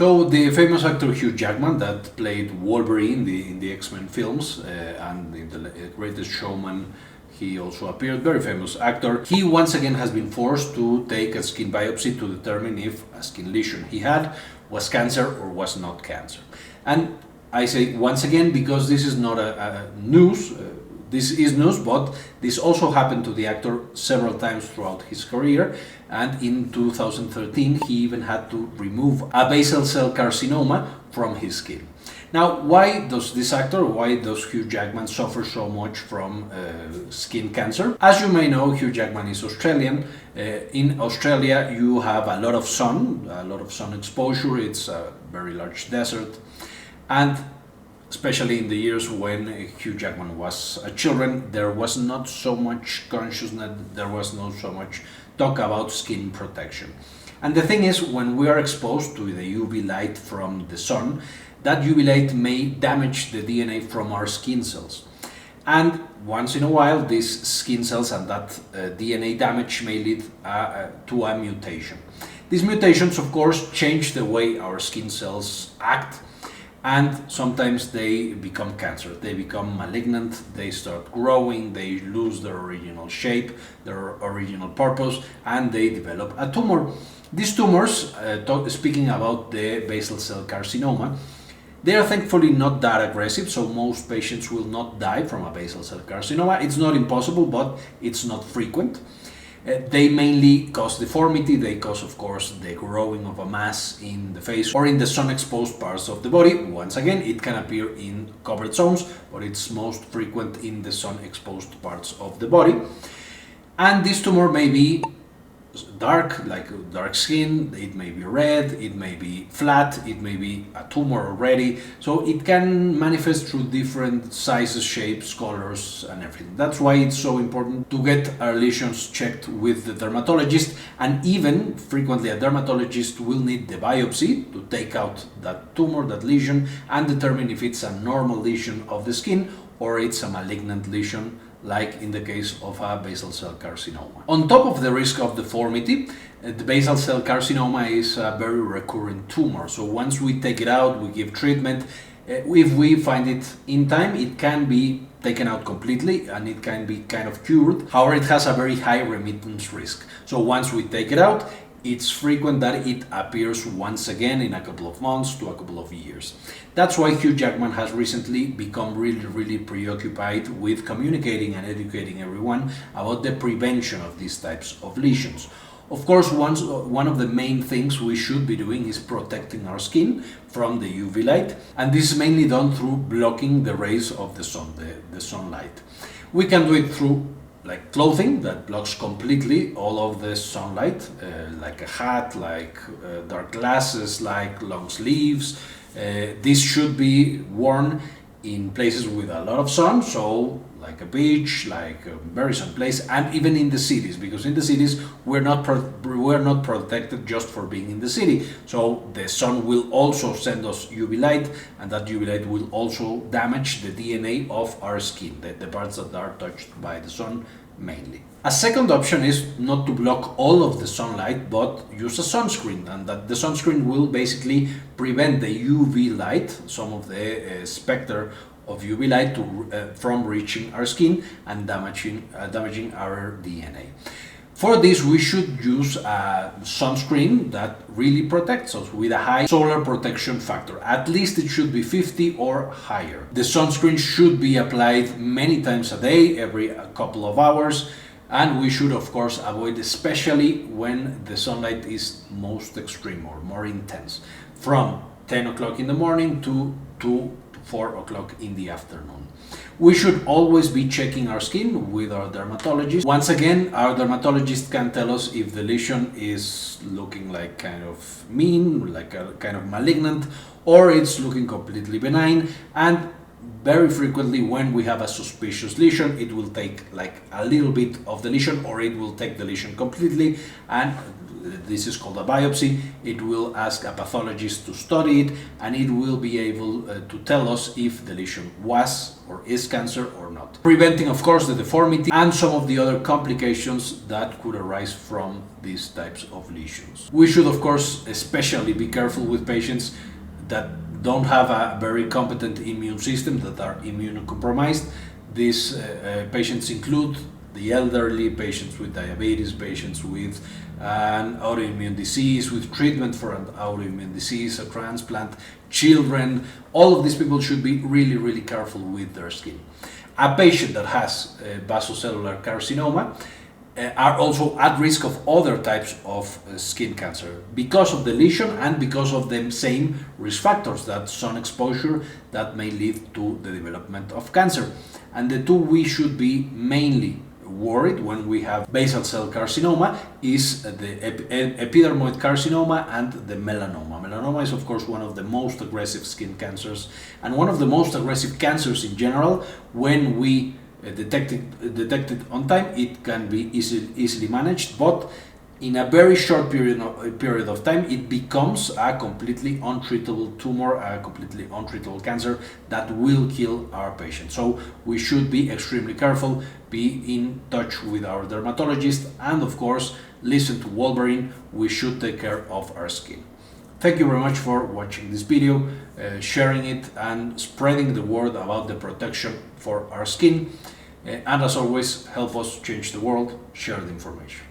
So the famous actor Hugh Jackman that played Wolverine in the X-Men films and in the Greatest Showman, he also appeared, very famous actor. He once again has been forced to take a skin biopsy to determine if a skin lesion he had was cancer or was not cancer. And I say once again because this is not a news. This is news, but this also happened to the actor several times throughout his career, and in 2013 he even had to remove a basal cell carcinoma from his skin. Now, why does Hugh Jackman suffer so much from skin cancer? As you may know, Hugh Jackman is Australian. In Australia you have a lot of sun exposure. It's a very large desert, and especially in the years when Hugh Jackman was a child, there was not so much consciousness, there was not so much talk about skin protection. And the thing is, when we are exposed to the UV light from the sun, that UV light may damage the DNA from our skin cells. And once in a while, these skin cells and that DNA damage may lead to a mutation. These mutations, of course, change the way our skin cells act, and sometimes they become cancer, they become malignant, they start growing, they lose their original shape, their original purpose, and they develop a tumor. These tumors, speaking about the basal cell carcinoma, they are thankfully not that aggressive, so most patients will not die from a basal cell carcinoma. It's not impossible, but it's not frequent. They mainly cause deformity. They cause, of course, the growing of a mass in the face or in the sun-exposed parts of the body. Once again, it can appear in covered zones, but it's most frequent in the sun-exposed parts of the body. And this tumor may be dark, like dark skin, it may be red, it may be flat, it may be a tumor already, so it can manifest through different sizes, shapes, colors and everything. That's why it's so important to get our lesions checked with the dermatologist, and even frequently a dermatologist will need the biopsy to take out that tumor, that lesion, and determine if it's a normal lesion of the skin or it's a malignant lesion, like in the case of a basal cell carcinoma. On top of the risk of deformity, the basal cell carcinoma is a very recurrent tumor. So once we take it out, we give treatment. If we find it in time, it can be taken out completely and it can be kind of cured. However, it has a very high remittance risk. So once we take it out, it's frequent that it appears once again in a couple of months to a couple of years. That's why Hugh Jackman has recently become really preoccupied with communicating and educating everyone about the prevention of these types of lesions. Of course, one of the main things we should be doing is protecting our skin from the UV light, and this is mainly done through blocking the rays of the sun, the sunlight. We can do it through like clothing that blocks completely all of the sunlight, like a hat, like dark glasses, like long sleeves. This should be worn in places with a lot of sun, so like a beach, like a very sun place, and even in the cities, because in the cities we're not protected just for being in the city. So the sun will also send us UV light, and that UV light will also damage the DNA of our skin, the parts that are touched by the sun mainly. A second option is not to block all of the sunlight, but use a sunscreen, and that the sunscreen will basically prevent the UV light, some of the specter of UV light from reaching our skin and damaging our DNA. For this, we should use a sunscreen that really protects us with a high solar protection factor. At least it should be 50 or higher. The sunscreen should be applied many times a day, every couple of hours, and we should of course avoid, especially when the sunlight is most extreme or more intense, from 10 o'clock in the morning to 4 o'clock in the afternoon. We should always be checking our skin with our dermatologist. Once again, our dermatologist can tell us if the lesion is looking like kind of mean, like a kind of malignant, or it's looking completely benign. And very frequently when we have a suspicious lesion, it will take like a little bit of the lesion, or it will take the lesion completely, and this is called a biopsy. It will ask a pathologist to study it, and it will be able to tell us if the lesion was or is cancer or not. Preventing, of course, the deformity and some of the other complications that could arise from these types of lesions. We should, of course, especially be careful with patients that don't have a very competent immune system, that are immunocompromised. These patients include the elderly, patients with diabetes, patients with an autoimmune disease, with treatment for an autoimmune disease, a transplant, children. All of these people should be really, really careful with their skin. A patient that has basocellular carcinoma are also at risk of other types of skin cancer because of the lesion and because of the same risk factors, that sun exposure that may lead to the development of cancer. And the two we should be mainly worried when we have basal cell carcinoma is the epidermoid carcinoma and the melanoma. Melanoma is, of course, one of the most aggressive skin cancers and one of the most aggressive cancers in general. When we detect it on time, it can be easily managed, but in a very short period of time, it becomes a completely untreatable tumor, a completely untreatable cancer that will kill our patient. So we should be extremely careful, be in touch with our dermatologist, and of course, listen to Wolverine. We should take care of our skin. Thank you very much for watching this video, sharing it, and spreading the word about the protection for our skin. And as always, help us change the world, share the information.